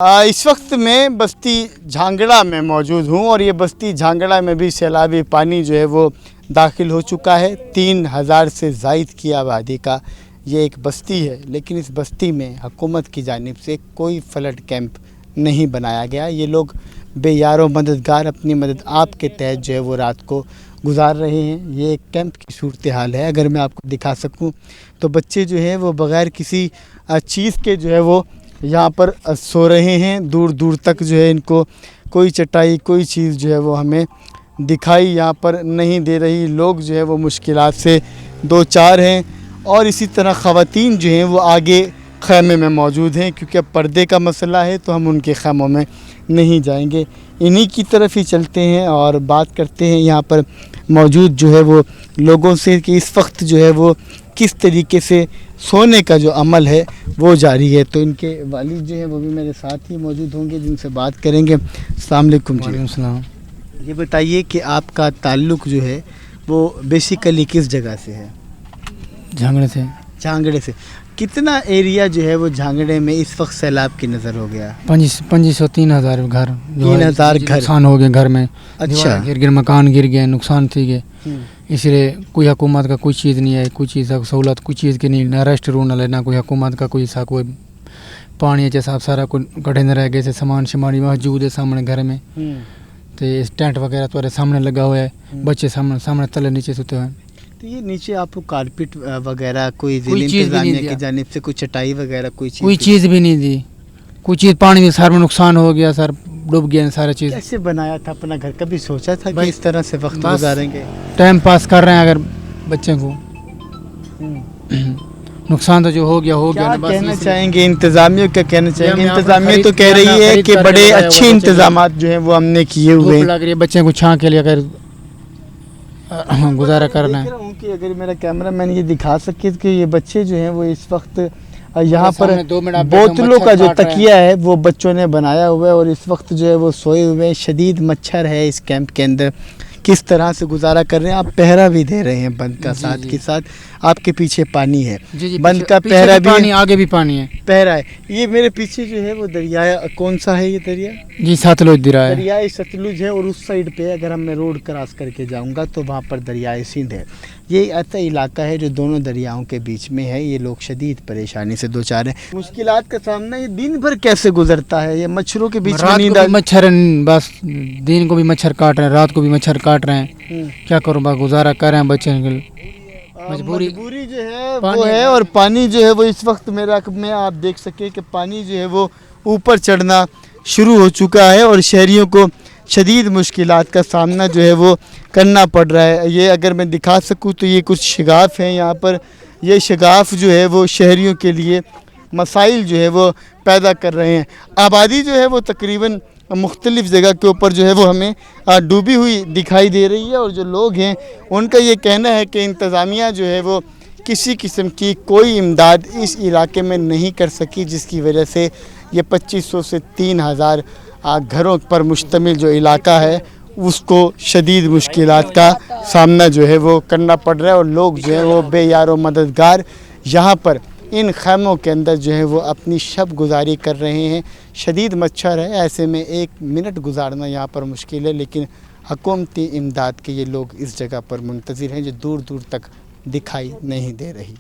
इस वक्त मैं बस्ती झांगड़ा में मौजूद हूँ और ये बस्ती झांगड़ा में भी सैलाबी पानी जो है वो दाखिल हो चुका है। 3000 से ज़ायद की आबादी का ये एक बस्ती है, लेकिन इस बस्ती में हुकूमत की जानिब से कोई फ्लड कैंप नहीं बनाया गया। ये लोग बेयारो मददगार अपनी मदद आप के तहत जो है वो रात को गुजार रहे हैं। ये एक कैंप की सूरत हाल है। अगर मैं आपको दिखा सकूं तो बच्चे जो हैं वो बग़ैर किसी चीज़ के जो है वो यहाँ पर सो रहे हैं। दूर दूर तक जो है इनको कोई चटाई कोई चीज़ जो है वो हमें दिखाई यहाँ पर नहीं दे रही। लोग जो है वो मुश्किलात से दो चार हैं और इसी तरह ख़वातीन जो हैं वो आगे ख़ैमे में मौजूद हैं, क्योंकि अब पर्दे का मसला है तो हम उनके ख़ैमों में नहीं जाएंगे। इन्हीं की तरफ ही चलते हैं और बात करते हैं यहाँ पर मौजूद जो है वो लोगों से कि इस वक्त जो है वो किस तरीके से सोने का जो अमल है वो जारी है। तो इनके वालिद जो है वो भी मेरे साथ ही मौजूद होंगे, जिनसे बात करेंगे। अस्सलाम वालेकुम जी। सलाम। ये बताइए कि आपका ताल्लुक़ जो है वो बेसिकली किस जगह से है? झांगड़े से। झांगड़े से। कितना एरिया जो है वो झांगड़े में इस वक्त सैलाब की नज़र हो गया? 2500-3000 घर, 3000 घर नुकसान हो गए घर में। अच्छा, गिर मकान गिर गए, नुकसान थी गए। इसलिए कोई हुकूमत का कोई चीज़ नहीं है, कोई चीज़ का सहूलत कोई चीज़ की नहीं, ना रेस्ट रूम ना लेना कोई हुकूमत का कोई सा कोई पानी जैसा आप सारा कुछ कठिन रह गए। सामान शमानी मौजूद है सामने घर में, तो इस टेंट वगैरह तुम्हारे सामने लगा हुआ है, बच्चे सामने तले नीचे सोते हैं। तो ये नीचे आपको कारपेट वगैरह कोई इंतजामिया की जानिब से कोई चटाई वगैरह कोई चीज़ भी नहीं दी। कोई चीज़ पानी में सारा नुकसान हो गया, सर डूब गया सारा चीज़। कैसे बनाया था अपना घर? कभी सोचा था कि इस तरह से वक्त गुजारेंगे? टाइम पास कर रहे हैं। अगर बच्चे को नुकसान तो जो हो गया क्या कहना चाहेंगे इंतजामिया? क्या कहना चाहेंगे? इंतजामिया तो कह रही है कि बड़े अच्छे इंतजामात जो हैं वो हमने किए हुए हैं। बच्चे को छां के लिए अगर गुजारा करना है कि अगर मेरा कैमरा मैन ये दिखा सके कि ये बच्चे जो हैं वो इस वक्त यहाँ पर बोतलों का जो तकिया है वो बच्चों ने बनाया हुआ है और इस वक्त जो है वो सोए हुए हैं। शदीद मच्छर है इस कैंप के अंदर। किस तरह से गुजारा कर रहे हैं? आप पहरा भी दे रहे हैं बंद का, साथ के साथ आपके पीछे पानी है। बंद का पहरा भी पानी, आगे भी पानी है, पहरा है। ये मेरे पीछे जो है वो दरिया कौन सा है? ये दरिया जी सतलुज दरिया है। दरियाए सतलुज है और उस साइड पे अगर मैं रोड क्रॉस करके जाऊंगा तो वहाँ पर दरियाए सिंध है। ये ऐसा इलाका है जो दोनों दरियाओं के बीच में है। ये लोग शदीद परेशानी से दो चार हैं। मुश्किलात का सामना ये दिन भर कैसे गुजरता है? ये मच्छरों के बीच में नींद मच्छर, बस दिन को भी मच्छर काट रहे हैं, रात को भी मच्छर काट रहे हैं। क्या करूँ, बस गुजारा कर रहे हैं बच्चे के लिए। मजबूरी जो है वो है। और पानी जो है वो इस वक्त मेरा में आप देख सके कि पानी जो है वो ऊपर चढ़ना शुरू हो चुका है और शहरियों को शदीद मुश्किलात का सामना जो है वो करना पड़ रहा है। ये अगर मैं दिखा सकूं तो ये कुछ शगाफ हैं यहाँ पर। ये शगाफ जो है वो शहरियों के लिए मसाइल जो है वो पैदा कर रहे हैं। आबादी जो है वो तकरीबन मुख्तलिफ़ जगह के ऊपर जो है वो हमें डूबी हुई दिखाई दे रही है और जो लोग हैं उनका ये कहना है कि इंतज़ामिया जो है वो किसी किस्म की कोई इमदाद इस इलाके में नहीं कर सकी, जिसकी वजह से ये 2500 से 3000 घरों पर मुश्तमिल जो इलाका है उसको शदीद मुश्किलात का सामना जो है वो करना पड़ रहा है। और लोग जो है वो बेयारो मददगार यहाँ पर इन खैमों के अंदर जो है वो अपनी शब गुजारी कर रहे हैं। शदीद मच्छर है, ऐसे में 1 मिनट गुजारना यहाँ पर मुश्किल है, लेकिन हुकूमती इमदाद के ये लोग इस जगह पर मुंतज़िर हैं जो दूर दूर तक दिखाई नहीं दे रही।